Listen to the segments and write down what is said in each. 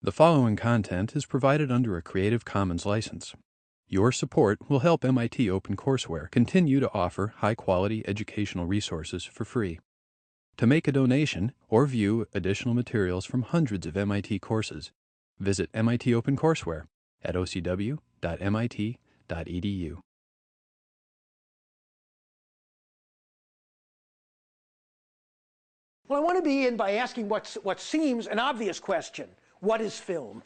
The following content is provided under a Creative Commons license. Your support will help MIT OpenCourseware continue to offer high-quality educational resources for free. To make a donation or view additional materials from hundreds of MIT courses, visit MIT OpenCourseware at ocw.mit.edu. Well, I want to begin by asking what seems an obvious question. What is film?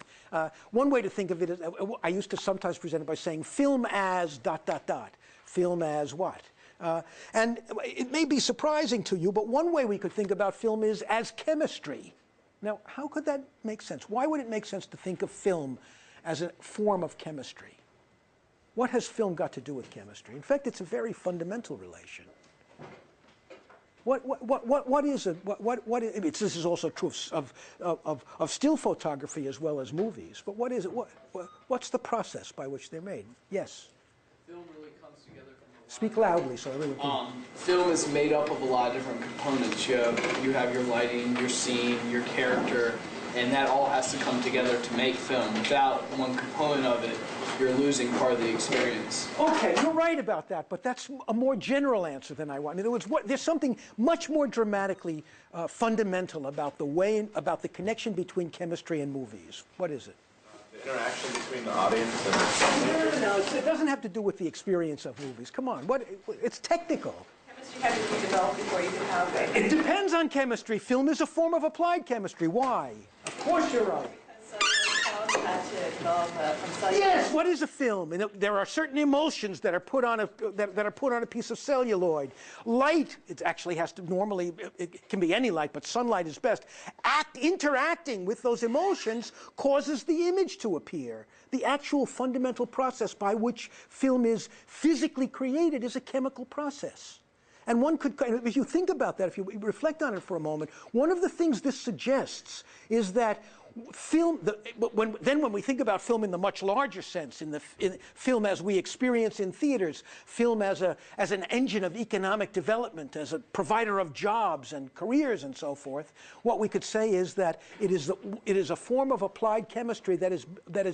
One way to think of it is, I used to sometimes present it by saying film as ... Film as what? And it may be surprising to you, but one way we could think about film is as chemistry. Now, how could that make sense? Why would it make sense to think of film as a form of chemistry? What has film got to do with chemistry? In fact, it's a very fundamental relation. What is it? This is also true of still photography as well as movies. But what is it? What's the process by which they're made? Yes. Film really comes together from Speak loudly so everyone can. Film is made up of a lot of different components. You have your lighting, your scene, your character, and that all has to come together to make film. Without one component of it, you're losing part of the experience. Okay, you're right about that, but that's a more general answer than I want. In other words, there's something much more dramatically fundamental about the connection between chemistry and movies. What is it? The interaction between the audience and the filmmaker? No, it doesn't have to do with the experience of movies. Come on, it's technical. Chemistry has to be developed before you can have it. It depends on chemistry. Film is a form of applied chemistry. Why? Of course you're right. Yes, what is a film? And there are certain emulsions that are put on a piece of celluloid. Light, it actually has to normally, it can be any light, but sunlight is best. Interacting with those emulsions causes the image to appear. The actual fundamental process by which film is physically created is a chemical process. And one could, if you think about that, if you reflect on it for a moment, one of the things this suggests is that film, when we think about film in the much larger sense, in film as we experience in theaters, film as an engine of economic development, as a provider of jobs and careers and so forth, what we could say is that it is a form of applied chemistry that is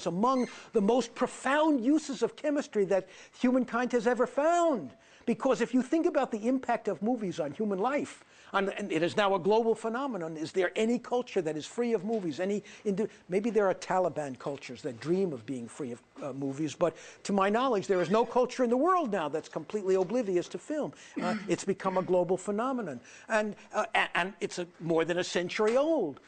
among the most profound uses of chemistry that humankind has ever found. Because if you think about the impact of movies on human life, and it is now a global phenomenon, is there any culture that is free of movies? Maybe there are Taliban cultures that dream of being free of movies, but to my knowledge, there is no culture in the world now that's completely oblivious to film. It's become a global phenomenon, and it's more than a century old.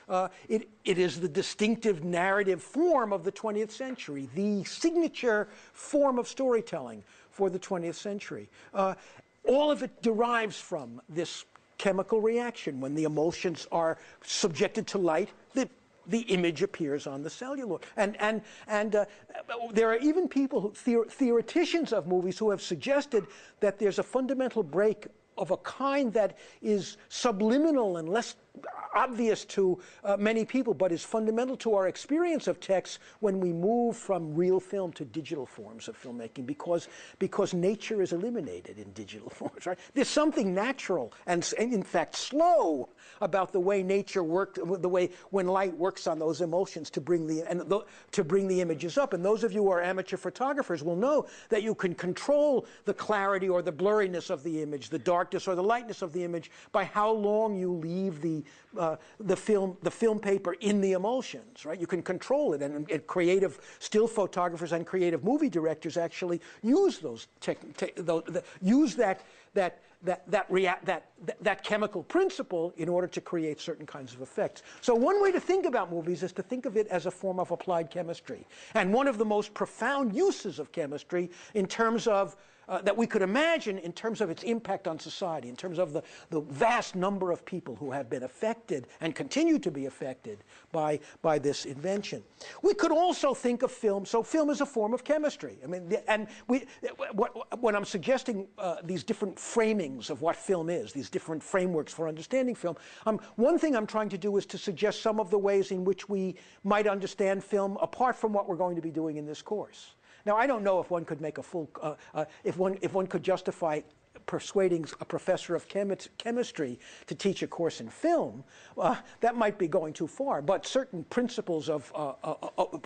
It is the distinctive narrative form of the 20th century, the signature form of storytelling for the 20th century. All of it derives from this chemical reaction. When the emulsions are subjected to light, the image appears on the celluloid. And there are even people, theoreticians of movies, who have suggested that there's a fundamental break of a kind that is subliminal and less obvious to many people, but is fundamental to our experience of text when we move from real film to digital forms of filmmaking, because nature is eliminated in digital forms. Right? There's something natural and in fact slow about the way nature works, the way when light works on those emulsions to bring the images up. And those of you who are amateur photographers will know that you can control the clarity or the blurriness of the image, the darkness or the lightness of the image, by how long you leave the film paper in the emulsions, right? You can control it, and creative still photographers and creative movie directors actually use that chemical principle in order to create certain kinds of effects. So one way to think about movies is to think of it as a form of applied chemistry, and one of the most profound uses of chemistry in terms of that we could imagine in terms of its impact on society, in terms of the vast number of people who have been affected and continue to be affected by this invention. We could also think of film, so film is a form of chemistry. I mean, when I'm suggesting these different framings of what film is, these different frameworks for understanding film, one thing I'm trying to do is to suggest some of the ways in which we might understand film apart from what we're going to be doing in this course. Now, I don't know if one could make a full, if one could justify persuading a professor of chemistry to teach a course in film, that might be going too far. But certain principles of,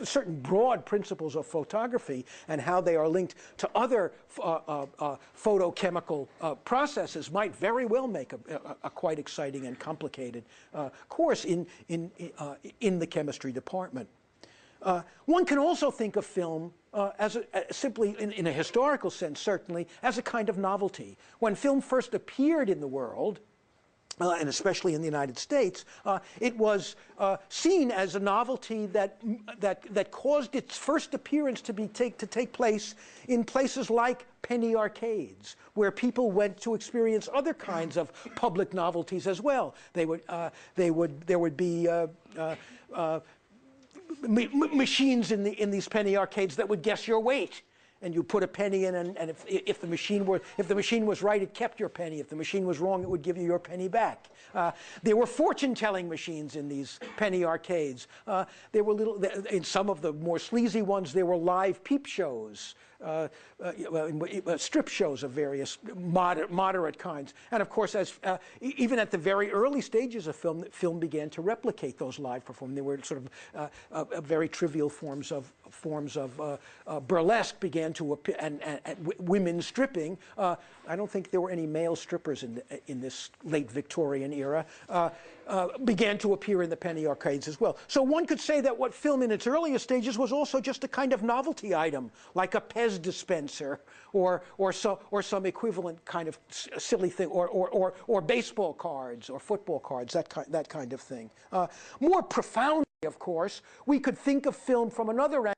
certain broad principles of photography and how they are linked to other photochemical processes might very well make a quite exciting and complicated course in the chemistry department. One can also think of film as simply, in a historical sense, certainly, as a kind of novelty. When film first appeared in the world, and especially in the United States, it was seen as a novelty that caused its first appearance to take place in places like penny arcades, where people went to experience other kinds of public novelties as well. There would be machines in these penny arcades that would guess your weight, and you put a penny in, and if the machine was right, it kept your penny. If the machine was wrong, it would give you your penny back. There were fortune-telling machines in these penny arcades. There were in some of the more sleazy ones, there were live peep shows. Strip shows of various moderate kinds, and of course, even at the very early stages of film began to replicate those live performances. There were sort of very trivial forms of burlesque began to appear, and women stripping. I don't think there were any male strippers in this late Victorian era. Began to appear in the penny arcades as well. So one could say that what film in its earlier stages was also just a kind of novelty item, like a Pez dispenser or some equivalent kind of silly thing, or baseball cards or football cards, that kind of thing. More profoundly, of course, we could think of film from another angle,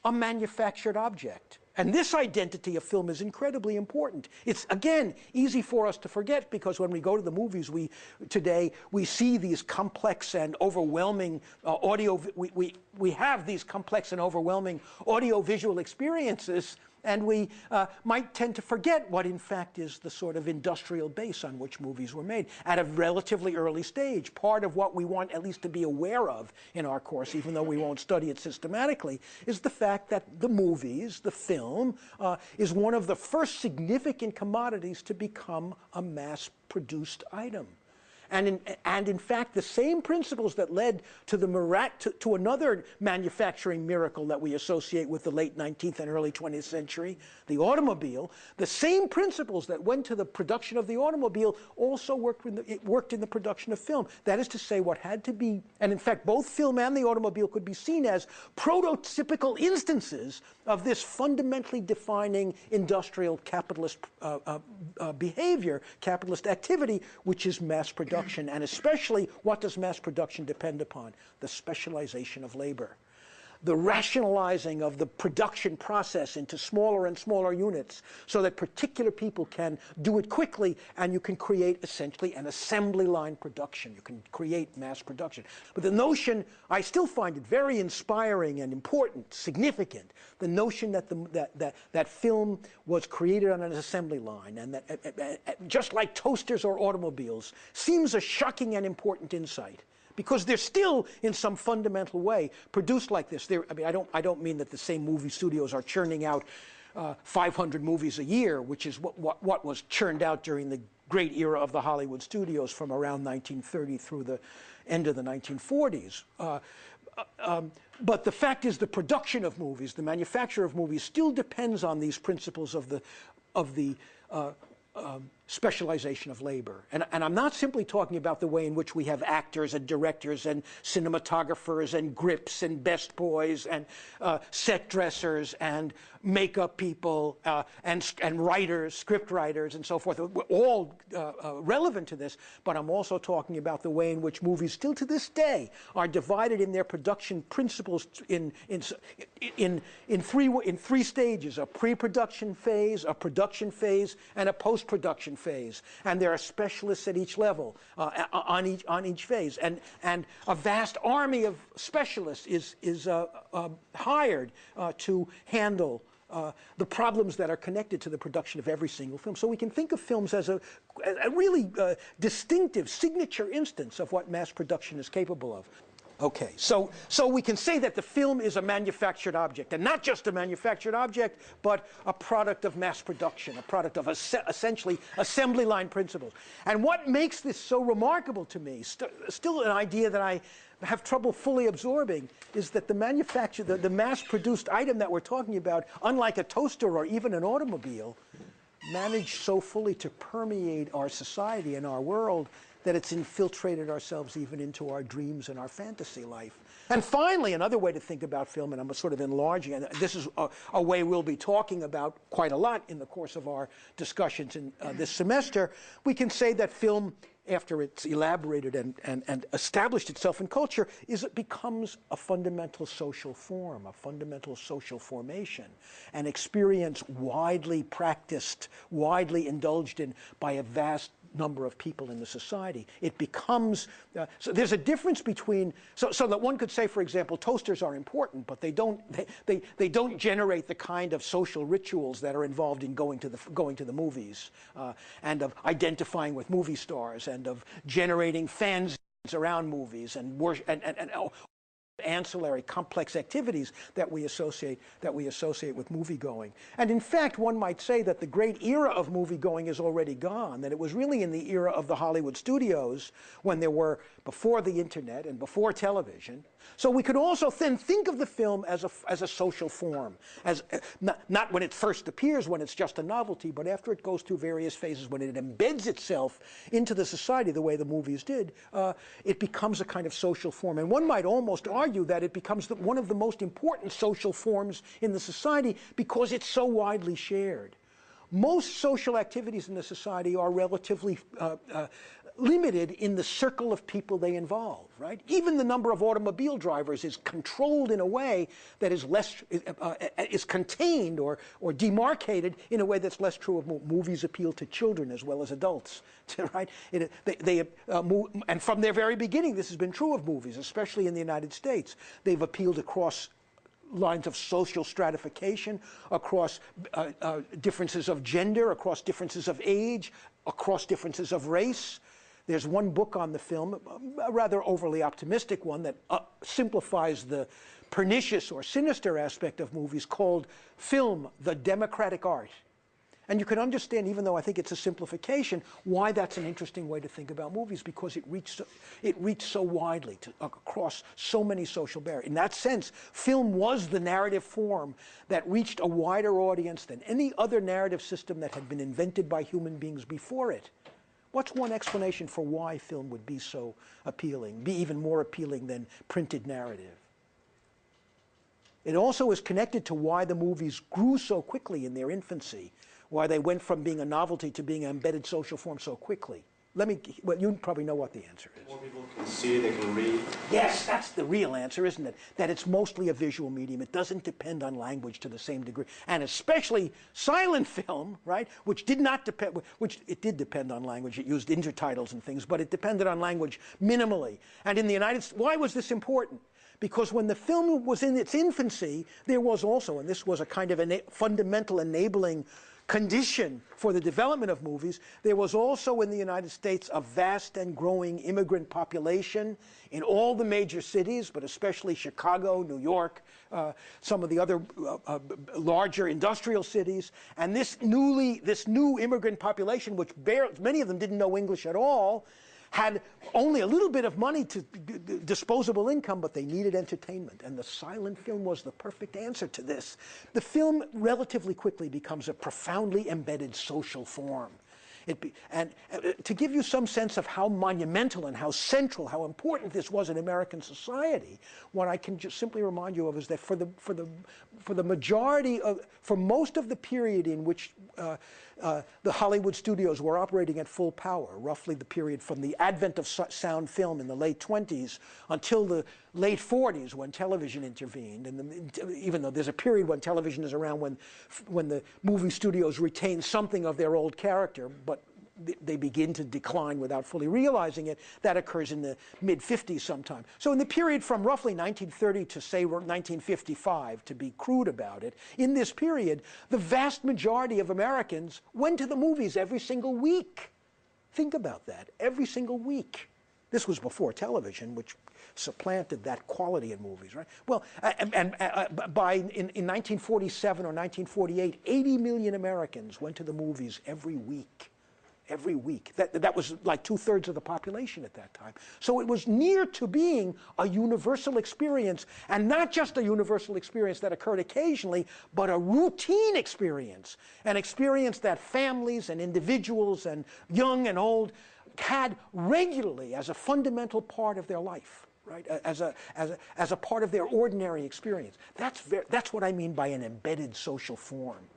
a manufactured object. And this identity of film is incredibly important. It's, again, easy for us to forget, because when we go to the movies today, we see these complex and overwhelming we have these complex and overwhelming audio-visual experiences, and we might tend to forget what, in fact, is the sort of industrial base on which movies were made at a relatively early stage. Part of what we want at least to be aware of in our course, even though we won't study it systematically, is the fact that the movies, the film, is one of the first significant commodities to become a mass-produced item. And in fact, the same principles that led to to another manufacturing miracle that we associate with the late 19th and early 20th century, the automobile, the same principles that went to the production of the automobile also worked in the production of film. That is to say, what had to be, and in fact, both film and the automobile could be seen as prototypical instances of this fundamentally defining industrial capitalist behavior, capitalist activity, which is mass production. And especially, what does mass production depend upon? The specialization of labor. The rationalizing of the production process into smaller and smaller units so that particular people can do it quickly, and you can create essentially an assembly line production. You can create mass production. But the notion, I still find it very inspiring and important, significant, the notion that film was created on an assembly line, and that just like toasters or automobiles, seems a shocking and important insight. Because they're still, in some fundamental way, produced like this. I don't mean that the same movie studios are churning out 500 movies a year, which is what was churned out during the great era of the Hollywood studios from around 1930 through the end of the 1940s. But the fact is, the production of movies, the manufacture of movies, still depends on these principles of the specialization of labor. And I'm not simply talking about the way in which we have actors and directors and cinematographers and grips and best boys and set dressers and makeup people and writers, script writers and so forth. We're all relevant to this, but I'm also talking about the way in which movies still to this day are divided in their production principles in three stages: a pre-production phase, a production phase, and a post-production phase. And there are specialists at each level on each phase, and a vast army of specialists is hired to handle the problems that are connected to the production of every single film. So we can think of films as a really distinctive signature instance of what mass production is capable of. Okay, so we can say that the film is a manufactured object, and not just a manufactured object, but a product of mass production, a product of essentially assembly line principles. And what makes this so remarkable to me, still an idea that I have trouble fully absorbing, is that the mass-produced item that we're talking about, unlike a toaster or even an automobile, managed so fully to permeate our society and our world that it's infiltrated ourselves even into our dreams and our fantasy life. And finally, another way to think about film, and I'm sort of enlarging, and this is a way we'll be talking about quite a lot in the course of our discussions in this semester, we can say that film, after it's elaborated and established itself in culture, it becomes a fundamental social form, a fundamental social formation, an experience widely practiced, widely indulged in by a vast number of people in the society. It becomes, so there's a difference between, so that one could say, for example, toasters are important, but they don't generate the kind of social rituals that are involved in going to the movies, and of identifying with movie stars, and of generating fans around movies, and ancillary complex activities that we associate with movie-going. And in fact, one might say that the great era of movie-going is already gone, that it was really in the era of the Hollywood studios, when there were, before the internet and before television. So we could also then think of the film as a social form, as not when it first appears, when it's just a novelty, but after it goes through various phases, when it embeds itself into the society the way the movies did, it becomes a kind of social form. And one might almost argue that it becomes one of the most important social forms in the society because it's so widely shared. Most social activities in the society are relatively limited in the circle of people they involve, right? Even the number of automobile drivers is controlled in a way that is contained or demarcated in a way that's less true of movies. Appeal to children as well as adults, right? And from their very beginning, this has been true of movies, especially in the United States. They've appealed across lines of social stratification, across differences of gender, across differences of age, across differences of race. There's one book on the film, a rather overly optimistic one, that simplifies the pernicious or sinister aspect of movies, called Film, the Democratic Art. And you can understand, even though I think it's a simplification, why that's an interesting way to think about movies, because it reached so widely across so many social barriers. In that sense, film was the narrative form that reached a wider audience than any other narrative system that had been invented by human beings before it. What's one explanation for why film would be so appealing, be even more appealing than printed narrative? It also is connected to why the movies grew so quickly in their infancy, why they went from being a novelty to being an embedded social form so quickly. Well, you probably know what the answer is. More people can see, they can read. Yes, that's the real answer, isn't it? That it's mostly a visual medium. It doesn't depend on language to the same degree. And especially silent film, right, which did did depend on language. It used intertitles and things, but it depended on language minimally. And in the United States, why was this important? Because when the film was in its infancy, there was also, and this was a kind of fundamental enabling condition for the development of movies, there was also in the United States a vast and growing immigrant population in all the major cities, but especially Chicago, New York, some of the other larger industrial cities. And this new immigrant population, which many of them didn't know English at all, had only a little bit of money to disposable income, but they needed entertainment. And the silent film was the perfect answer to this. The film relatively quickly becomes a profoundly embedded social form. And to give you some sense of how monumental and how central, how important this was in American society, what I can just simply remind you of is that for most of the period in which the Hollywood studios were operating at full power, roughly the period from the advent of sound film in the late 20s until the late 40s when television intervened, and even though there's a period when television is around when the movie studios retain something of their old character, but they begin to decline without fully realizing it. That occurs in the mid-50s sometime. So in the period from roughly 1930 to, say, 1955, to be crude about it, in this period, the vast majority of Americans went to the movies every single week. Think about that, every single week. This was before television, which supplanted that quality in movies, right? Well, in 1947 or 1948, 80 million Americans went to the movies every week. Every week. That was like 2/3 of the population at that time. So it was near to being a universal experience, and not just a universal experience that occurred occasionally, but a routine experience, an experience that families and individuals and young and old had regularly as a fundamental part of their life, right? As a part of their ordinary experience. That's what I mean by an embedded social form.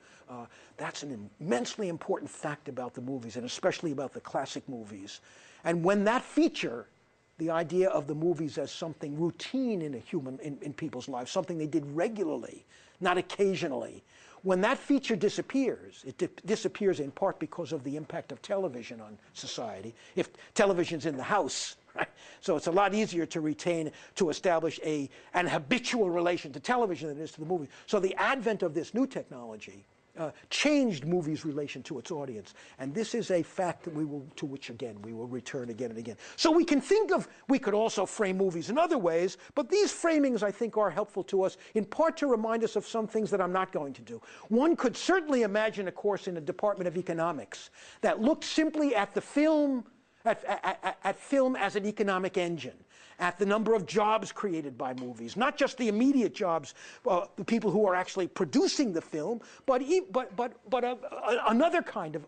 That's an immensely important fact about the movies, and especially about the classic movies. And when that feature, the idea of the movies as something routine in people's lives, something they did regularly, not occasionally, when that feature disappears, it disappears in part because of the impact of television on society. If television's in the house, right? So it's a lot easier to establish an habitual relation to television than it is to the movie. So the advent of this new technology changed movies' relation to its audience. And this is a fact that to which, again, we will return again and again. So we could also frame movies in other ways, but these framings, I think, are helpful to us, in part to remind us of some things that I'm not going to do. One could certainly imagine a course in a Department of Economics that looked simply at the film, at film as an economic engine, at the number of jobs created by movies, not just the immediate jobs, the people who are actually producing the film, but another kind of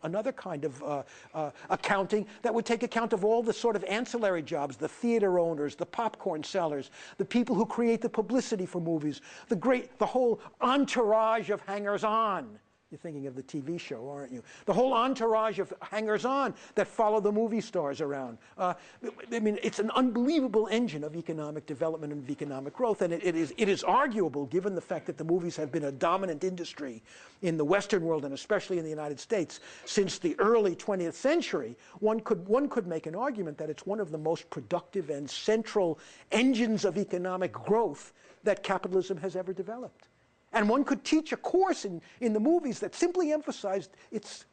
accounting that would take account of all the sort of ancillary jobs, the theater owners, the popcorn sellers, the people who create the publicity for movies, the whole entourage of hangers-on. You're thinking of the TV show, aren't you? The whole entourage of hangers-on that follow the movie stars around. I mean, it's an unbelievable engine of economic development and of economic growth, and it is arguable, given the fact that the movies have been a dominant industry in the Western world, and especially in the United States, since the early 20th century. One could make an argument that it's one of the most productive and central engines of economic growth that capitalism has ever developed. And one could teach a course in the movies that simply emphasized its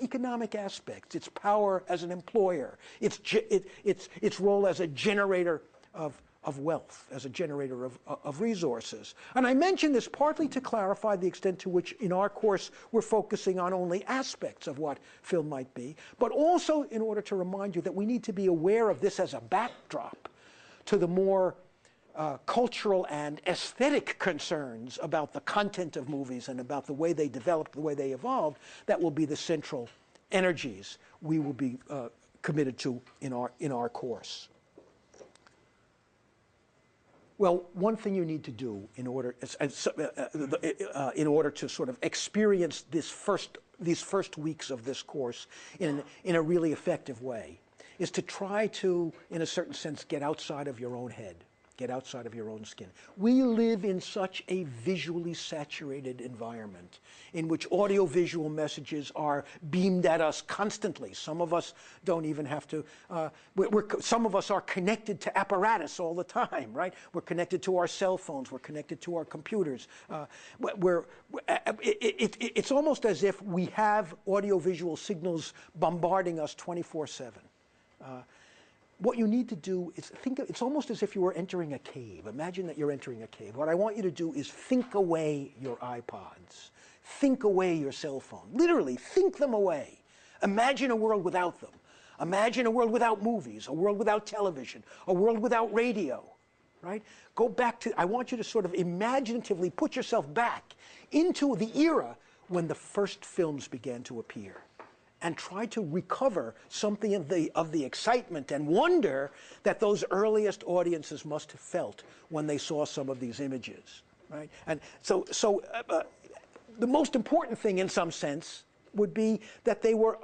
economic aspects, its power as an employer, its role as a generator of wealth, as a generator of resources. And I mention this partly to clarify the extent to which in our course we're focusing on only aspects of what film might be, but also in order to remind you that we need to be aware of this as a backdrop to the more cultural and aesthetic concerns about the content of movies and about the way they developed, the way they evolved, that will be the central energies we will be committed to in our course. Well, one thing you need to do in order to sort of experience these first weeks of this course in a really effective way is to try to, in a certain sense, get outside of your own head. Get outside of your own skin. We live in such a visually saturated environment in which audiovisual messages are beamed at us constantly. Some of us don't even have to, some of us are connected to apparatus all the time, right? We're connected to our cell phones, we're connected to our computers. It's almost as if we have audiovisual signals bombarding us 24/7. What you need to do is it's almost as if you were entering a cave. Imagine that you're entering a cave. What I want you to do is think away your iPods. Think away your cell phone. Literally, think them away. Imagine a world without them. Imagine a world without movies, a world without television, a world without radio, right? Go back to, I want you to sort of imaginatively put yourself back into the era when the first films began to appear, and try to recover something of the excitement and wonder that those earliest audiences must have felt when they saw some of these images, right? And so the most important thing, in some sense, would be that they were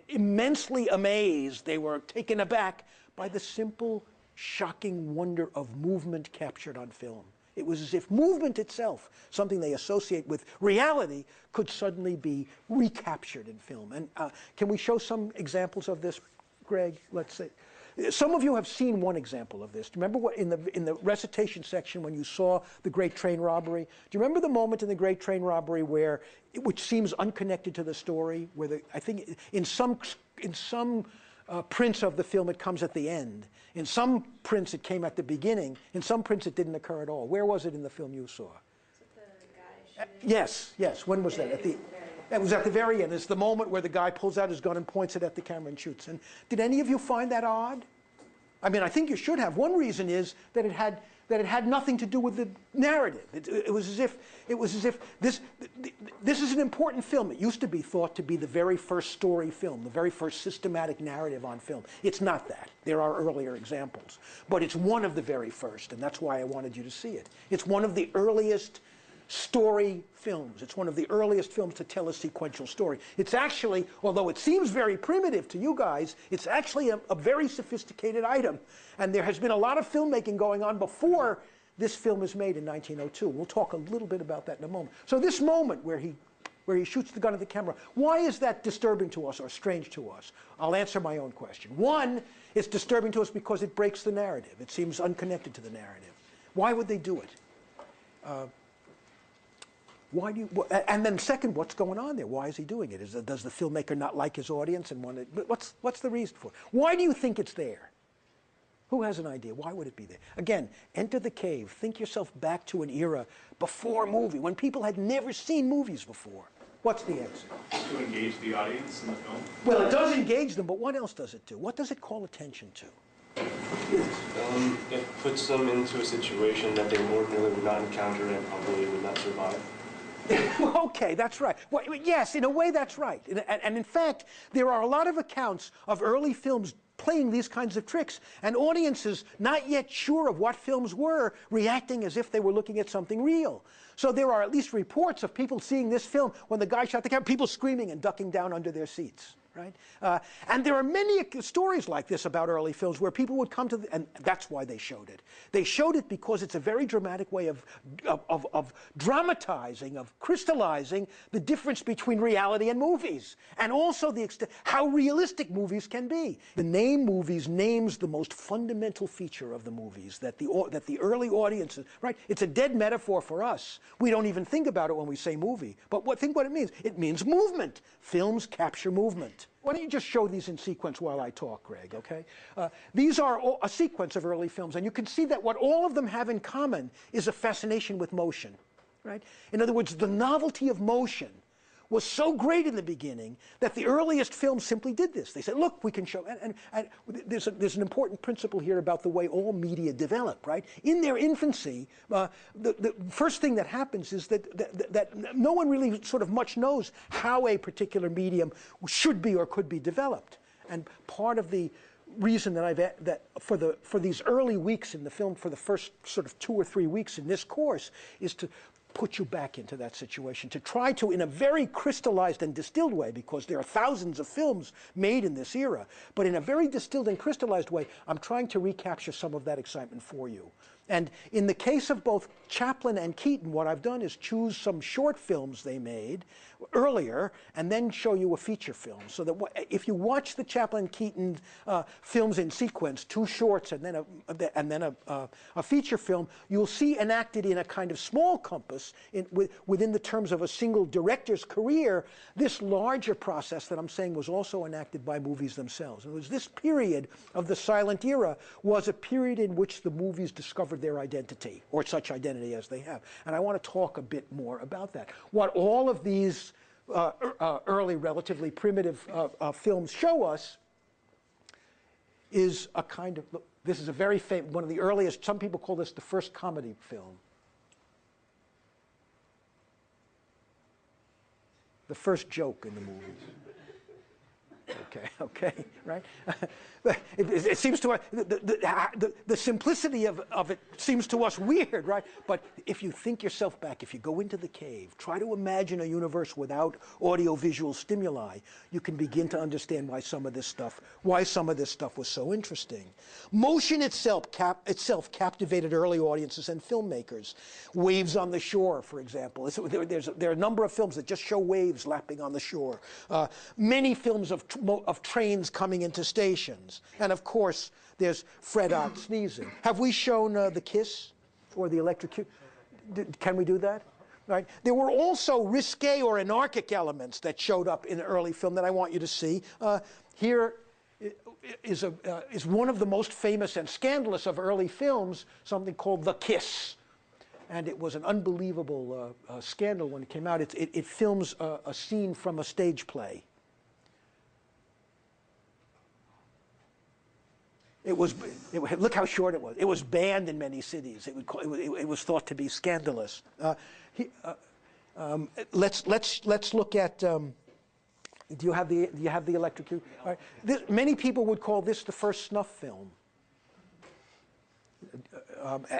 immensely amazed. They were taken aback by the simple, shocking wonder of movement captured on film. It was as if movement itself, something they associate with reality, could suddenly be recaptured in film. And can we show some examples of this, Greg? Let's say. Some of you have seen one example of this. Do you remember what in the recitation section when you saw the Great Train Robbery? Do you remember the moment in the Great Train Robbery which seems unconnected to the story, where I think in some prints of the film, it comes at the end. In some prints, it came at the beginning. In some prints, it didn't occur at all. Where was it in the film you saw? Yes, yes. When was that? It was at the very end. It's the moment where the guy pulls out his gun and points it at the camera and shoots. And did any of you find that odd? I mean, I think you should have. One reason is that it had nothing to do with the narrative. It was as if this is an important film. It used to be thought to be the very first story film, the very first systematic narrative on film. It's not that. There are earlier examples. But it's one of the very first, and that's why I wanted you to see it. It's one of the earliest story films. It's one of the earliest films to tell a sequential story. It's actually, although it seems very primitive to you guys, it's actually a very sophisticated item. And there has been a lot of filmmaking going on before this film is made in 1902. We'll talk a little bit about that in a moment. So this moment where he shoots the gun at the camera, why is that disturbing to us or strange to us? I'll answer my own question. One, it's disturbing to us because it breaks the narrative. It seems unconnected to the narrative. Why would they do it? Why do you, and then second, what's going on there? Why is he doing it? Does the filmmaker not like his audience and want to, what's the reason for it? Why do you think it's there? Who has an idea? Why would it be there? Again, enter the cave. Think yourself back to an era before movie, when people had never seen movies before. What's the answer? To engage the audience in the film? Well, it does engage them, but what else does it do? What does it call attention to? It puts them into a situation that they ordinarily would not encounter and probably would not survive. Okay, that's right. Well, yes, in a way that's right. And in fact, there are a lot of accounts of early films playing these kinds of tricks, and audiences not yet sure of what films were reacting as if they were looking at something real. So there are at least reports of people seeing this film when the guy shot the camera, people screaming and ducking down under their seats. Right? And there are many stories like this about early films where people would come to, and that's why they showed it. They showed it because it's a very dramatic way of dramatizing, of crystallizing the difference between reality and movies, and also the extent how realistic movies can be. The name movies names the most fundamental feature of the movies that the early audiences, right? It's a dead metaphor for us. We don't even think about it when we say movie. But think what it means. It means movement. Films capture movement. Why don't you just show these in sequence while I talk, Greg, okay? These are a sequence of early films, and you can see that what all of them have in common is a fascination with motion, right? In other words, the novelty of motion was so great in the beginning that the earliest films simply did this. They said, look, we can show, and there's an important principle here about the way all media develop, right? In their infancy, the first thing that happens is that no one really sort of much knows how a particular medium should be or could be developed. And part of the reason that for these early weeks in the film, for the first sort of 2 or 3 weeks in this course, is to put you back into that situation, to try to, in a very crystallized and distilled way, because there are thousands of films made in this era, but in a very distilled and crystallized way, I'm trying to recapture some of that excitement for you. And in the case of both Chaplin and Keaton, what I've done is choose some short films they made earlier and then show you a feature film. So that if you watch the Chaplin-Keaton films in sequence, 2 shorts and then a feature film, you'll see enacted in a kind of small compass within the terms of a single director's career, this larger process that I'm saying was also enacted by movies themselves. In other words, this period of the silent era was a period in which the movies discovered their identity, or such identity as they have. And I want to talk a bit more about that. What all of these early, relatively primitive films show us is a kind of, this is a very famous, one of the earliest, some people call this the first comedy film. The first joke in the movies. Okay, right? It seems to us, the simplicity of it seems to us weird, right? But if you think yourself back, if you go into the cave, try to imagine a universe without audiovisual stimuli, you can begin to understand why some of this stuff was so interesting. Motion itself captivated early audiences and filmmakers. Waves on the Shore, for example. There are a number of films that just show waves lapping on the shore. Many films of trains coming into stations. And of course, there's Fred Ott sneezing. Have we shown The Kiss or The Electrocution? Can we do that? Right. There were also risque or anarchic elements that showed up in early film that I want you to see. Here is one of the most famous and scandalous of early films, something called The Kiss. And it was an unbelievable scandal when it came out. It films a scene from a stage play. Look how short it was. It was banned in many cities. It was thought to be scandalous. Let's look at. Do you have the electrocution? All right. Many people would call this the first snuff film.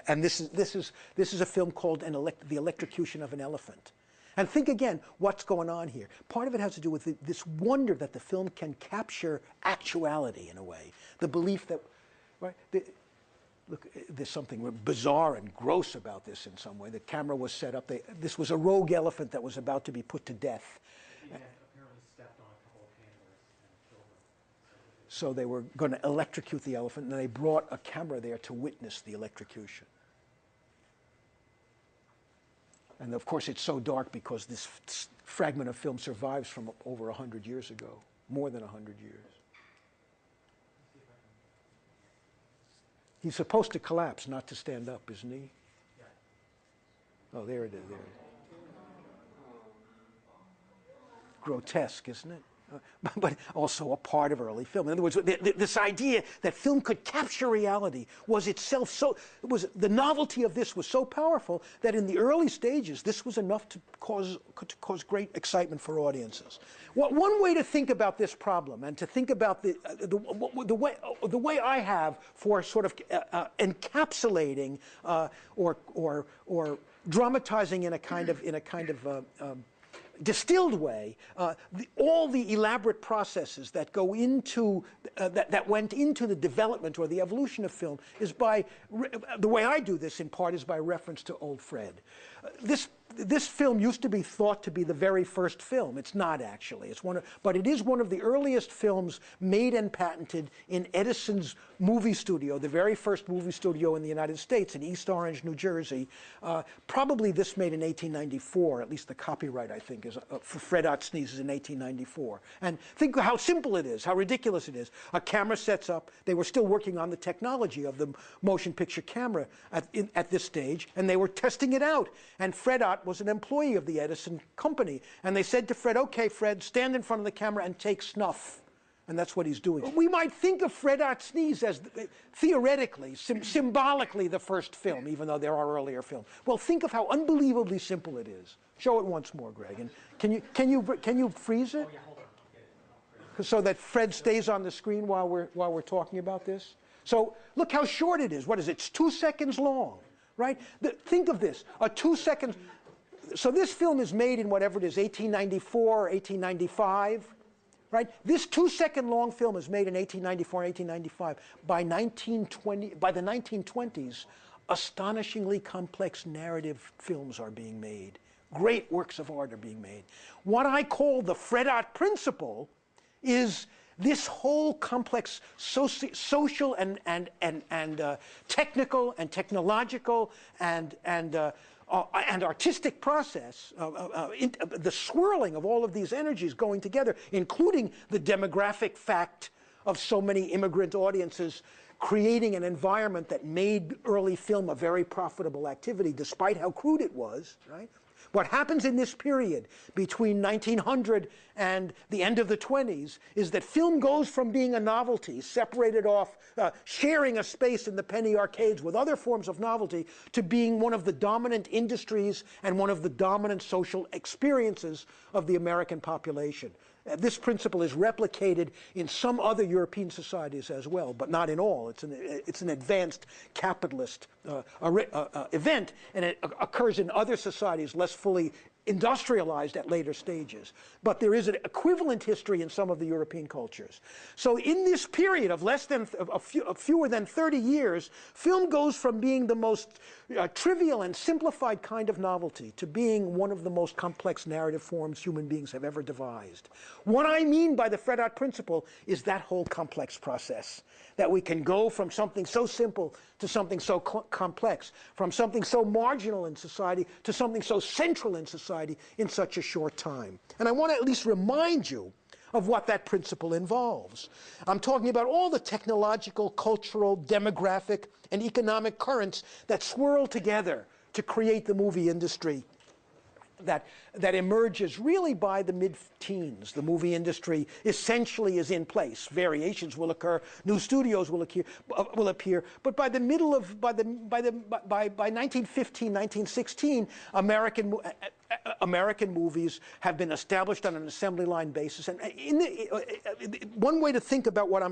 And this is a film called The Electrocution of an Elephant. And think again, what's going on here? Part of it has to do with this wonder that the film can capture actuality in a way. The belief that, right? Look, there's something bizarre and gross about this in some way. The camera was set up. This was a rogue elephant that was about to be put to death. So they were going to electrocute the elephant, and they brought a camera there to witness the electrocution. And of course, it's so dark because this fragment of film survives from over 100 years ago, more than 100 years. He's supposed to collapse, not to stand up, isn't he? Oh, there it is. There it is. Grotesque, isn't it? But also a part of early film. In other words, this idea that film could capture reality was itself the novelty of this was so powerful that in the early stages, this was enough to cause great excitement for audiences. One way to think about this problem, and to think about the way I have for sort of encapsulating or dramatizing in a kind of distilled way, all the elaborate processes that go into that went into the development or the evolution of film is the way I do this in part is by reference to Old Fred. This film used to be thought to be the very first film. It's not actually. But it is one of the earliest films made and patented in Edison's movie studio, the very first movie studio in the United States in East Orange, New Jersey. Probably this made in 1894. At least the copyright, I think, is for Fred Ott Sneeze is in 1894. And think how simple it is, how ridiculous it is. A camera sets up. They were still working on the technology of the motion picture camera at this stage, and they were testing it out. And Fred Ott was an employee of the Edison company. And they said to Fred, okay, Fred, stand in front of the camera and take snuff. And that's what he's doing. We might think of Fred Ott Sneeze as, theoretically, symbolically the first film, even though there are earlier films. Well, think of how unbelievably simple it is. Show it once more, Greg. And can you freeze it? So that Fred stays on the screen while we're talking about this? So look how short it is. What is it? It's 2 seconds long, right? Think of this. A 2 second. So this film is made in whatever it is, 1894 or 1895, right? This 2 second long film is made in 1894 and 1895. By the 1920s, astonishingly complex narrative films are being made. Great works of art are being made. What I call the Fred Ott principle is this whole complex social and technical and technological and artistic process, the swirling of all of these energies going together, including the demographic fact of so many immigrant audiences creating an environment that made early film a very profitable activity, despite how crude it was, right? What happens in this period between 1900 and the end of the 20s is that film goes from being a novelty, separated off, sharing a space in the penny arcades with other forms of novelty, to being one of the dominant industries and one of the dominant social experiences of the American population. This principle is replicated in some other European societies as well, but not in all. It's an advanced capitalist event, and it occurs in other societies less fully industrialized at later stages. But there is an equivalent history in some of the European cultures. So in this period of fewer than 30 years, film goes from being the most trivial and simplified kind of novelty to being one of the most complex narrative forms human beings have ever devised. What I mean by the Fred Ott principle is that whole complex process, that we can go from something so simple to something so complex, from something so marginal in society to something so central in society in such a short time. And I want to at least remind you of what that principle involves. I'm talking about all the technological, cultural, demographic, and economic currents that swirl together to create the movie industry that emerges really by the mid-teens. The movie industry essentially is in place. Variations will occur, new studios will appear, but by the middle of by 1915, 1916, American movies have been established on an assembly line basis, and one way to think about what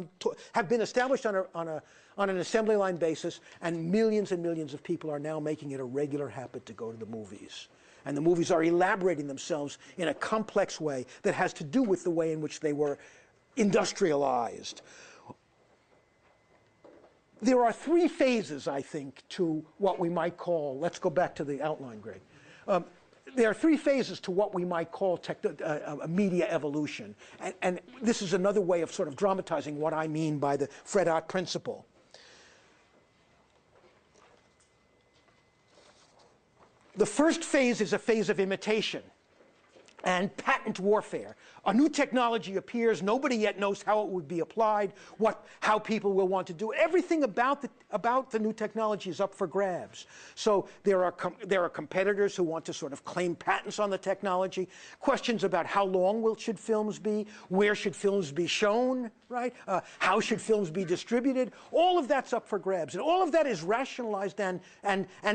have been established on an assembly line basis, and millions of people are now making it a regular habit to go to the movies. And the movies are elaborating themselves in a complex way that has to do with the way in which they were industrialized. There are three phases, I think, to what we might call, let's go back to the outline, Greg. There are three phases to what we might call media evolution. And this is another way of sort of dramatizing what I mean by the Fred Ott principle. The first phase is a phase of imitation and patent warfare. A new technology appears. Nobody yet knows how it would be applied, how people will want to do it. Everything about the new technology is up for grabs. So there are competitors who want to sort of claim patents on the technology. Questions about how long should films be, where should films be shown, right? How should films be distributed? All of that's up for grabs, and all of that is rationalized and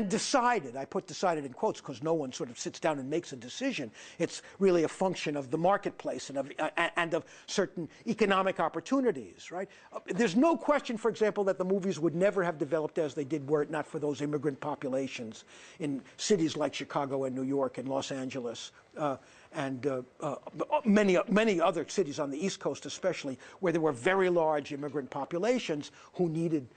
decided. I put decided in quotes because no one sort of sits down and makes a decision. It's really a function of the marketplace and of certain economic opportunities, right? There's no question, for example, that the movies would never have developed as they did were it not for those immigrant populations in cities like Chicago and New York and Los Angeles and many other cities on the East Coast especially, where there were very large immigrant populations who needed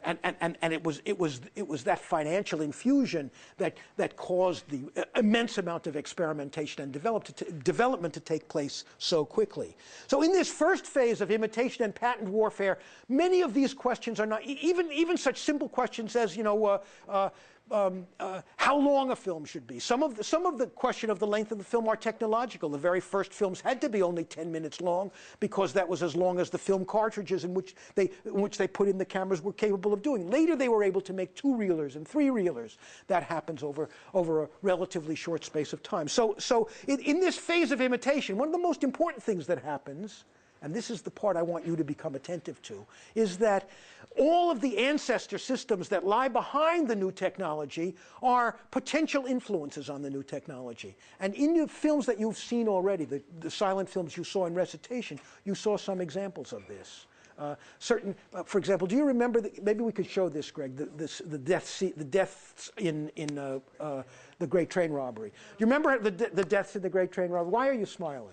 and it was that financial infusion that caused the immense amount of experimentation and development to take place so quickly. So in this first phase of imitation and patent warfare, many of these questions are not even such simple questions as how long a film should be. Some of the question of the length of the film are technological. The very first films had to be only 10 minutes long because that was as long as the film cartridges in which they put in the cameras were capable of doing. Later they were able to make 2-reelers and 3-reelers. That happens over a relatively short space of time. So in this phase of imitation, one of the most important things that happens, and this is the part I want you to become attentive to, is that all of the ancestor systems that lie behind the new technology are potential influences on the new technology. And in the films that you've seen already, the silent films you saw in recitation, you saw some examples of this. For example, do you remember, maybe we could show this, Greg, the deaths in the Great Train Robbery. Do you remember the deaths in the Great Train Robbery? Why are you smiling?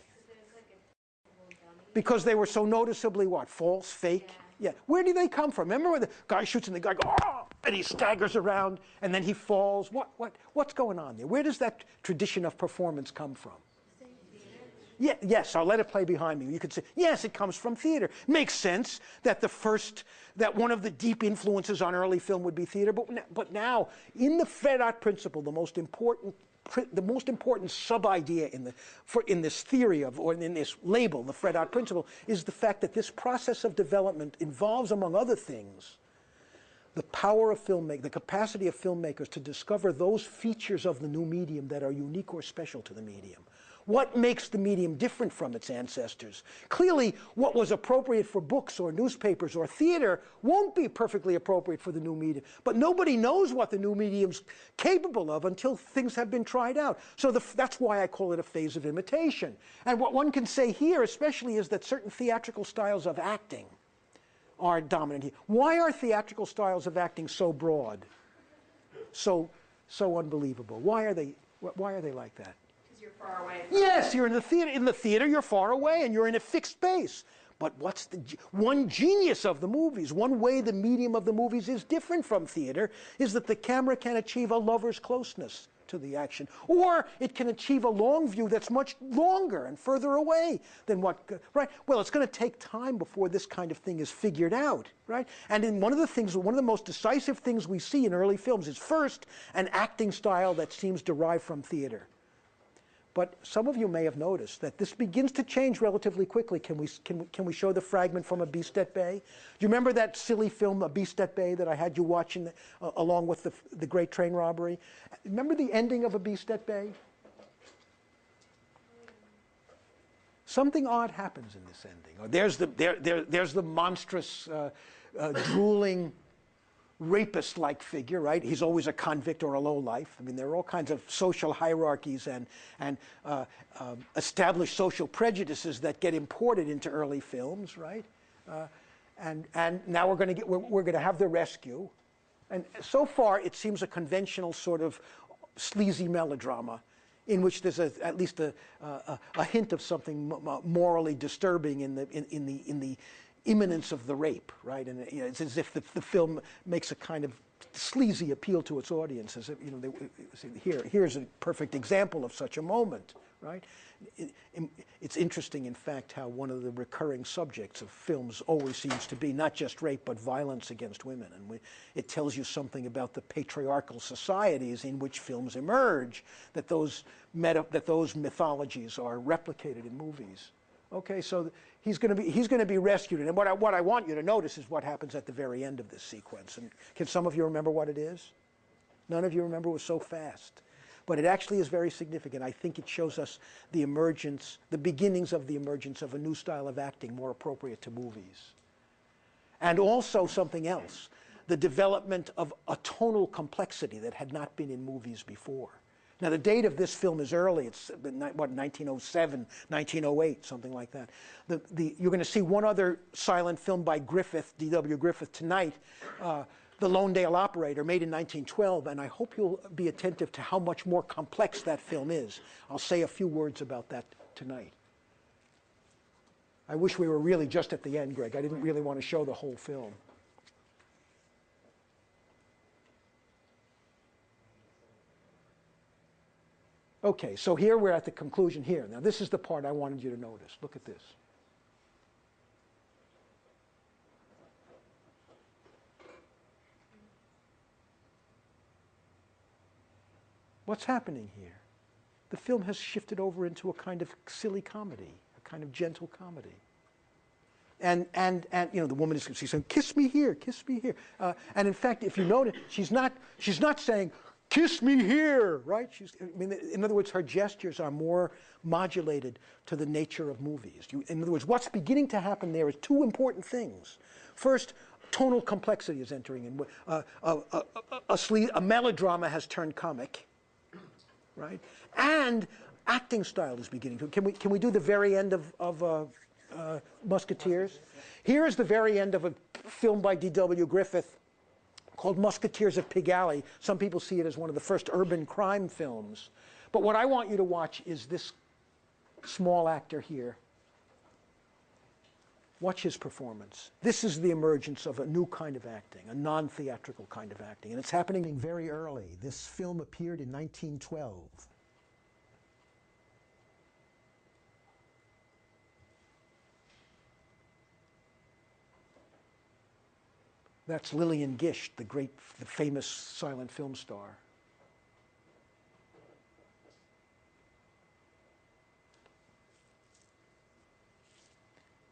Because they were so noticeably what? False, fake? Yeah. Where do they come from? Remember when the guy shoots and the guy goes, oh, and he staggers around and then he falls? What's going on there? Where does that tradition of performance come from? Yeah, yes, I'll let it play behind me. You could say, yes, it comes from theater. Makes sense that that one of the deep influences on early film would be theater, but now, in the Fred Ott principle, the most important sub-idea in this theory or in this label, the Fred Ott principle, is the fact that this process of development involves, among other things, the power of filmmaking, the capacity of filmmakers to discover those features of the new medium that are unique or special to the medium. What makes the medium different from its ancestors? Clearly, what was appropriate for books or newspapers or theater won't be perfectly appropriate for the new medium. But nobody knows what the new medium's capable of until things have been tried out. So that's why I call it a phase of imitation. And what one can say here especially is that certain theatrical styles of acting are dominant here. Why are theatrical styles of acting so broad, so unbelievable? Why are they like that? Far away. Yes, you're in the theater. In the theater, you're far away and you're in a fixed space. But what's one genius of the movies, one way the medium of the movies is different from theater, is that the camera can achieve a lover's closeness to the action. Or it can achieve a long view that's much longer and further away than right? Well, it's going to take time before this kind of thing is figured out, right? And in one of the most decisive things we see in early films is first, an acting style that seems derived from theater. But some of you may have noticed that this begins to change relatively quickly. Can we show the fragment from A Beast at Bay? Do you remember that silly film, A Beast at Bay, that I had you watching along with the Great Train Robbery? Remember the ending of A Beast at Bay? Something odd happens in this ending. There's the monstrous, drooling, rapist-like figure, right? He's always a convict or a lowlife. I mean, there are all kinds of social hierarchies and established social prejudices that get imported into early films, right? And now we're going to have the rescue. And so far, it seems a conventional sort of sleazy melodrama in which there's at least a hint of something morally disturbing in the imminence of the rape, right? And it's as if the film makes a kind of sleazy appeal to its audience. As if, here's a perfect example of such a moment, right? It's interesting, in fact, how one of the recurring subjects of films always seems to be not just rape, but violence against women. And it tells you something about the patriarchal societies in which films emerge, that those mythologies are replicated in movies. Okay, so he's going to be rescued, and what I want you to notice is what happens at the very end of this sequence. And can some of you remember what it is? None of you remember? It was so fast, but it actually is very significant. I think it shows us the beginnings of the emergence of a new style of acting more appropriate to movies, and also something else: the development of a tonal complexity that had not been in movies before. Now, the date of this film is early. It's, 1907, 1908, something like that. You're going to see one other silent film by Griffith, D.W. Griffith, tonight, The Lonedale Operator, made in 1912, and I hope you'll be attentive to how much more complex that film is. I'll say a few words about that tonight. I wish we were really just at the end, Greg. I didn't really want to show the whole film. Okay, so here we're at the conclusion here. Now this is the part I wanted you to notice. Look at this. What's happening here? The film has shifted over into a kind of silly comedy, a kind of gentle comedy. And the woman is saying, "Kiss me here, kiss me here." And in fact, if you notice, she's not saying, "Kiss me here," right? In other words, her gestures are more modulated to the nature of movies. In other words, what's beginning to happen there is two important things. First, tonal complexity is entering in. A melodrama has turned comic, right? And acting style is beginning to. Can we do the very end of Musketeers? Here is the very end of a film by D.W. Griffith called Musketeers of Pig Alley. Some people see it as one of the first urban crime films. But what I want you to watch is this small actor here. Watch his performance. This is the emergence of a new kind of acting, a non-theatrical kind of acting. And it's happening very early. This film appeared in 1912. That's Lillian Gish, the famous silent film star.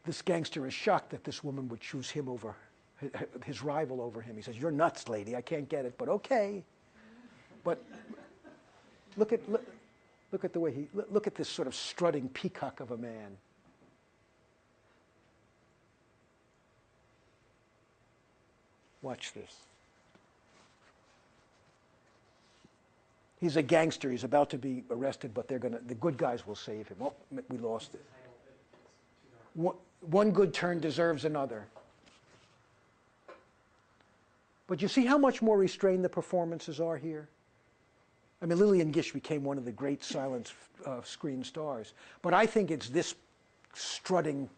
This gangster is shocked that this woman would choose him over his rival over him. He says, "You're nuts, lady. I can't get it, but okay." But look at the way look at this sort of strutting peacock of a man. Watch this. He's a gangster. He's about to be arrested, but the good guys will save him. Oh, we lost it. One good turn deserves another. But you see how much more restrained the performances are here? I mean, Lillian Gish became one of the great silent screen stars. But I think it's this strutting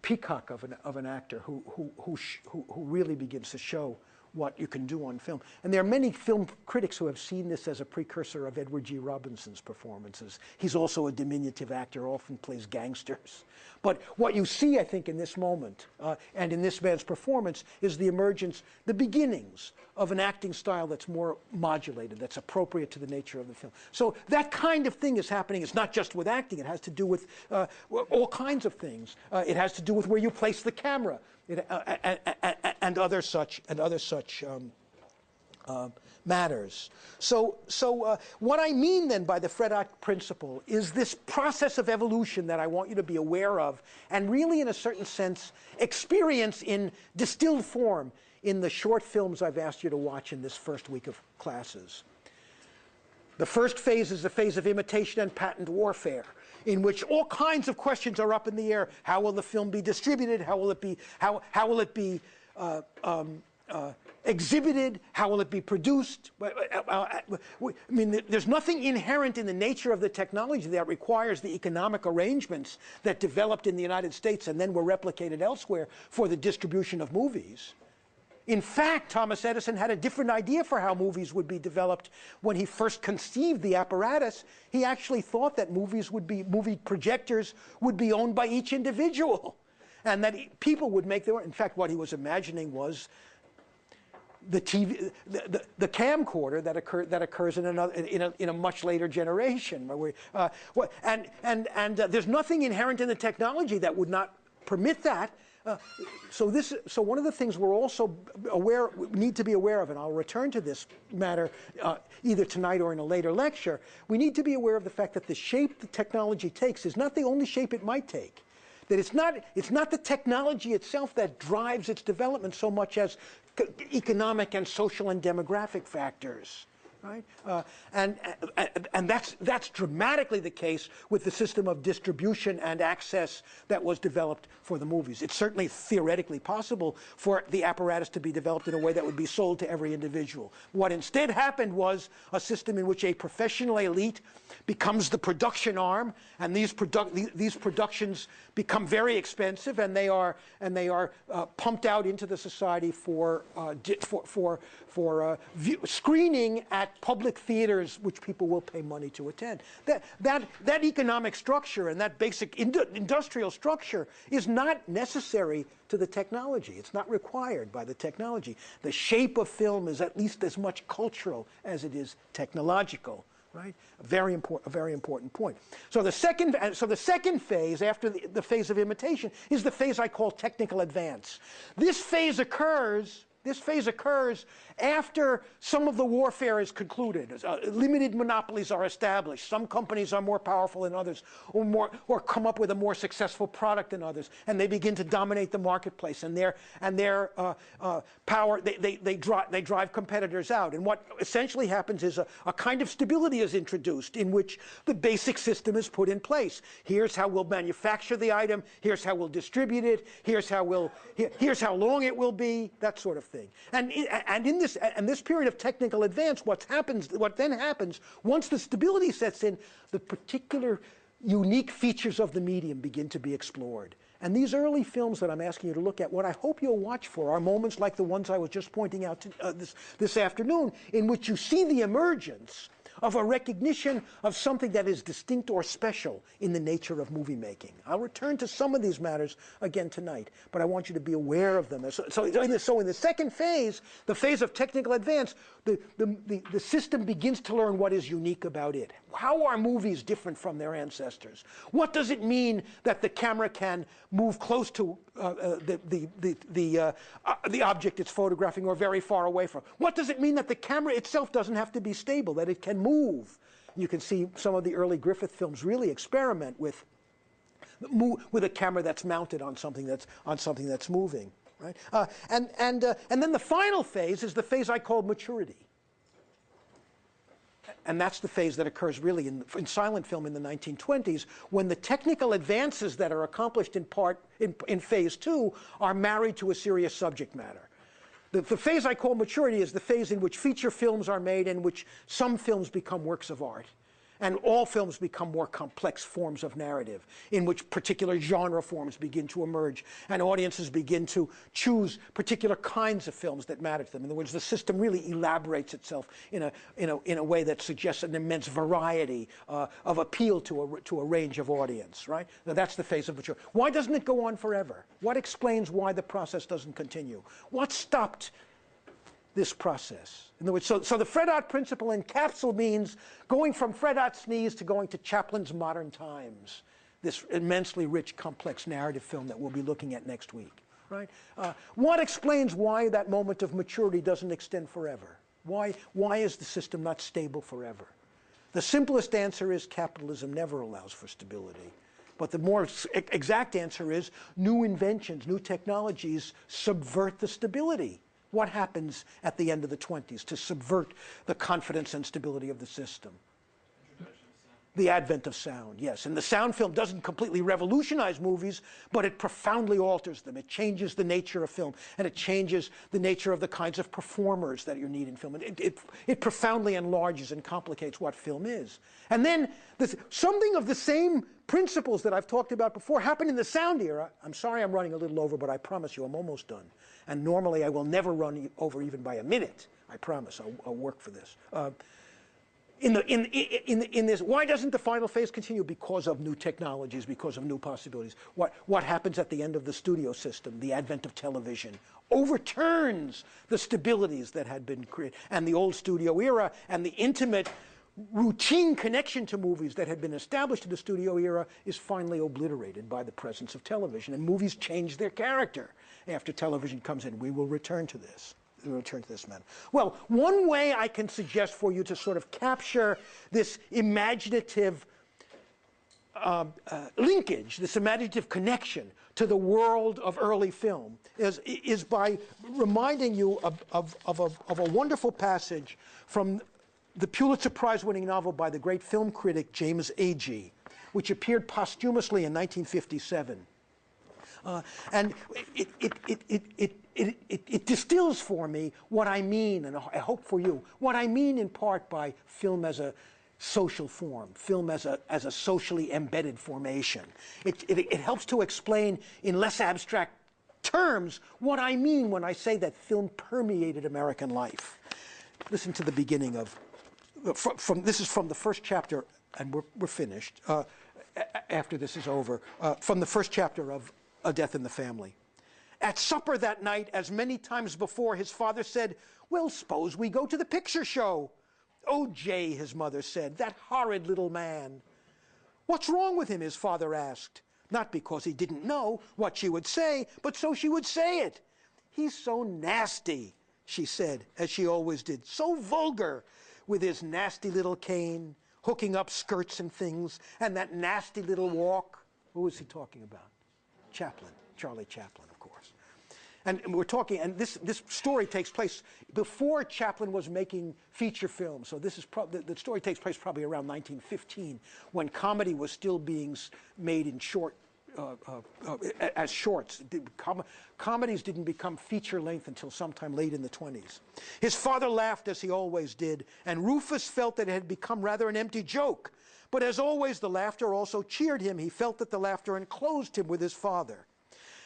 peacock of an actor who really begins to show what you can do on film. And there are many film critics who have seen this as a precursor of Edward G. Robinson's performances. He's also a diminutive actor, often plays gangsters. But what you see, I think, in this moment, and in this man's performance, is the emergence, the beginnings of an acting style that's more modulated, that's appropriate to the nature of the film. So that kind of thing is happening. It's not just with acting. It has to do with all kinds of things. It has to do with where you place the camera. And other such matters. So what I mean then by the Fredok principle is this process of evolution that I want you to be aware of, and really in a certain sense experience in distilled form in the short films I've asked you to watch in this first week of classes. The first phase is the phase of imitation and patent warfare, in which all kinds of questions are up in the air. How will the film be distributed? How will it be exhibited? How will it be produced? I mean, there's nothing inherent in the nature of the technology that requires the economic arrangements that developed in the United States and then were replicated elsewhere for the distribution of movies. In fact, Thomas Edison had a different idea for how movies would be developed when he first conceived the apparatus. He actually thought that movie projectors would be owned by each individual, and that people would make their own. In fact, what he was imagining was the TV, the camcorder that occurs in a much later generation. There's nothing inherent in the technology that would not permit that. So one of the things we're also need to be aware of, and I'll return to this matter either tonight or in a later lecture, we need to be aware of the fact that the shape the technology takes is not the only shape it might take. That it's not the technology itself that drives its development so much as economic and social and demographic factors. Right? And that's dramatically the case with the system of distribution and access that was developed for the movies. It's certainly theoretically possible for the apparatus to be developed in a way that would be sold to every individual. What instead happened was a system in which a professional elite becomes the production arm, and these productions become very expensive, and they are pumped out into the society for screening at public theaters, which people will pay money to attend. That economic structure and that basic industrial structure is not necessary to the technology. It's not required by the technology. The shape of film is at least as much cultural as it is technological. Right? A very important point. So the second phase, after the phase of imitation, is the phase I call technical advance. This phase occurs after some of the warfare is concluded. Limited monopolies are established. Some companies are more powerful than others, or come up with a more successful product than others, and they begin to dominate the marketplace. And their power, they drive competitors out. And what essentially happens is a kind of stability is introduced in which the basic system is put in place. Here's how we'll manufacture the item. Here's how we'll distribute it. Here's how long it will be. That sort of thing. And in this period of technical advance, what then happens once the stability sets in, the particular unique features of the medium begin to be explored. And these early films that I'm asking you to look at, what I hope you'll watch for are moments like the ones I was just pointing out this afternoon, in which you see the emergence of a recognition of something that is distinct or special in the nature of movie making. I'll return to some of these matters again tonight, but I want you to be aware of them. So in the second phase, the phase of technical advance, the system begins to learn what is unique about it. How are movies different from their ancestors? What does it mean that the camera can move close to the object it's photographing or very far away from? What does it mean that the camera itself doesn't have to be stable, that it can move? You can see some of the early Griffith films really experiment with a camera that's mounted on something that's moving, right? And then the final phase is the phase I call maturity. And that's the phase that occurs really in silent film in the 1920s, when the technical advances that are accomplished in phase two are married to a serious subject matter. The phase I call maturity is the phase in which feature films are made, in which some films become works of art. And all films become more complex forms of narrative in which particular genre forms begin to emerge and audiences begin to choose particular kinds of films that matter to them. In other words, the system really elaborates itself in a way that suggests an immense variety of appeal to a range of audience, right? Now, that's the phase of maturity. Why doesn't it go on forever? What explains why the process doesn't continue? What stopped this process? In other words, so the Fred-Ott principle in Capsule means going from Fred-Ott's sneeze to going to Chaplin's Modern Times, this immensely rich, complex narrative film that we'll be looking at next week. Right? What explains why that moment of maturity doesn't extend forever? Why is the system not stable forever? The simplest answer is capitalism never allows for stability. But the more exact answer is new inventions, new technologies subvert the stability. What happens at the end of the 20s to subvert the confidence and stability of the system? The advent of sound, yes. And the sound film doesn't completely revolutionize movies, but it profoundly alters them. It changes the nature of film, and it changes the nature of the kinds of performers that you need in film. It profoundly enlarges and complicates what film is. And then something of the same principles that I've talked about before happen in the sound era. I'm sorry I'm running a little over, but I promise you I'm almost done. And normally I will never run over even by a minute. I promise. I'll work for this. In this, why doesn't the final phase continue? Because of new technologies, because of new possibilities. What happens at the end of the studio system, the advent of television, overturns the stabilities that had been created, and the old studio era, and the intimate, routine connection to movies that had been established in the studio era is finally obliterated by the presence of television, and movies change their character after television comes in. We will return to this. Man. Well, one way I can suggest for you to sort of capture this imaginative linkage, this imaginative connection to the world of early film is by reminding you of a wonderful passage from the Pulitzer Prize-winning novel by the great film critic James Agee, which appeared posthumously in 1957. And it distills for me what I mean, and I hope for you, what I mean in part by film as a social form, film as a socially embedded formation. It helps to explain in less abstract terms what I mean when I say that film permeated American life. Listen to the beginning of, this is from the first chapter, and we're finished after this is over, from the first chapter of A Death in the Family. At supper that night, as many times before, his father said, "Well, suppose we go to the picture show." "Oh, Jay," his mother said, "that horrid little man." "What's wrong with him?" his father asked, not because he didn't know what she would say, but so she would say it. "He's so nasty," she said, as she always did, "so vulgar, with his nasty little cane, hooking up skirts and things, and that nasty little walk." Who was he talking about? Chaplin, Charlie Chaplin, of course. And we're talking, and this story takes place before Chaplin was making feature films. So this is the story takes place probably around 1915, when comedy was still being made in short, as shorts. Comedies didn't become feature length until sometime late in the 20s. His father laughed, as he always did, and Rufus felt that it had become rather an empty joke. But as always, the laughter also cheered him. He felt that the laughter enclosed him with his father.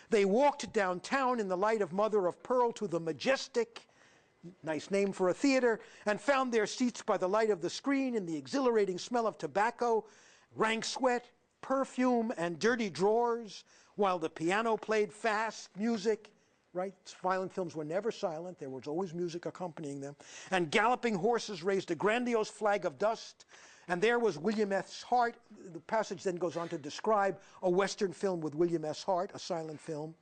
They walked downtown in the light of mother of pearl to the Majestic, nice name for a theater, and found their seats by the light of the screen in the exhilarating smell of tobacco, rank sweat, perfume, and dirty drawers, while the piano played fast music. Right? Violent films were never silent. There was always music accompanying them. And galloping horses raised a grandiose flag of dust. And there was William S. Hart. The passage then goes on to describe a Western film with William S. Hart, a silent film.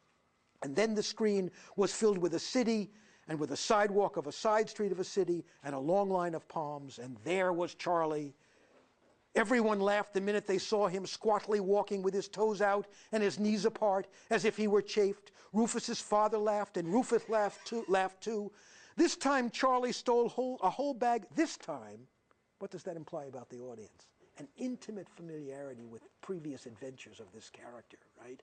And then the screen was filled with a city, and with a sidewalk of a side street of a city, and a long line of palms. And there was Charlie. Everyone laughed the minute they saw him squatly walking with his toes out and his knees apart, as if he were chafed. Rufus's father laughed, and Rufus laughed too. This time Charlie stole a whole bag. This time. What does that imply about the audience? An intimate familiarity with previous adventures of this character, right?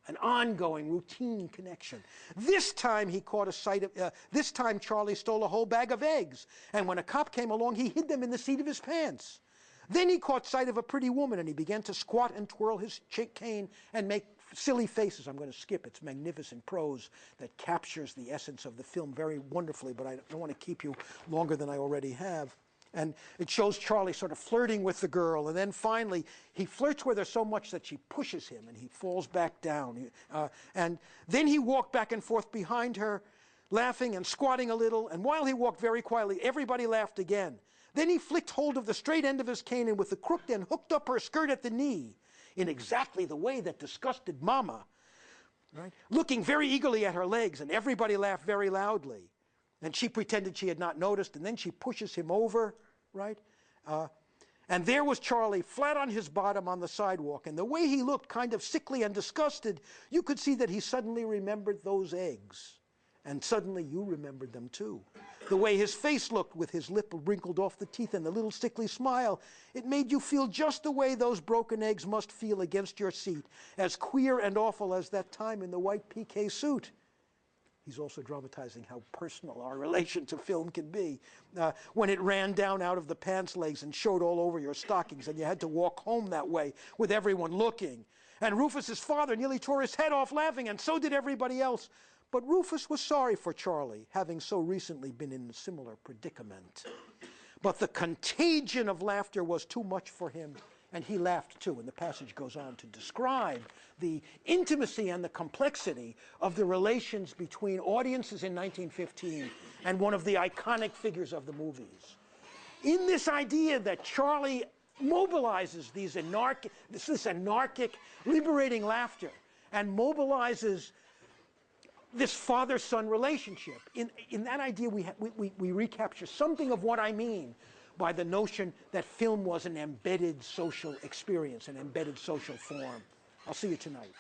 An ongoing, routine connection. This time he caught a sight of, this time Charlie stole a whole bag of eggs. And when a cop came along, he hid them in the seat of his pants. Then he caught sight of a pretty woman, and he began to squat and twirl his cane and make silly faces. I'm going to skip. It's magnificent prose that captures the essence of the film very wonderfully, but I don't want to keep you longer than I already have. And it shows Charlie sort of flirting with the girl, and then finally he flirts with her so much that she pushes him, and he falls back down. And then he walked back and forth behind her, laughing and squatting a little, and while he walked very quietly, everybody laughed again. Then he flicked hold of the straight end of his cane and with the crooked end hooked up her skirt at the knee in exactly the way that disgusted Mama, right? Looking very eagerly at her legs, and everybody laughed very loudly. And she pretended she had not noticed, and then she pushes him over, right? And there was Charlie, flat on his bottom on the sidewalk, and the way he looked, kind of sickly and disgusted, you could see that he suddenly remembered those eggs. And suddenly you remembered them too. The way his face looked with his lip wrinkled off the teeth and the little sickly smile, it made you feel just the way those broken eggs must feel against your seat, as queer and awful as that time in the white piqué suit. He's also dramatizing how personal our relation to film can be. When it ran down out of the pants legs and showed all over your stockings, and you had to walk home that way with everyone looking. And Rufus's father nearly tore his head off laughing, and so did everybody else. But Rufus was sorry for Charlie, having so recently been in a similar predicament. But the contagion of laughter was too much for him, and he laughed too. And the passage goes on to describe the intimacy and the complexity of the relations between audiences in 1915 and one of the iconic figures of the movies. In this idea that Charlie mobilizes this anarchic, liberating laughter, and mobilizes this father-son relationship. In that idea, we recapture something of what I mean by the notion that film was an embedded social experience, an embedded social form. I'll see you tonight.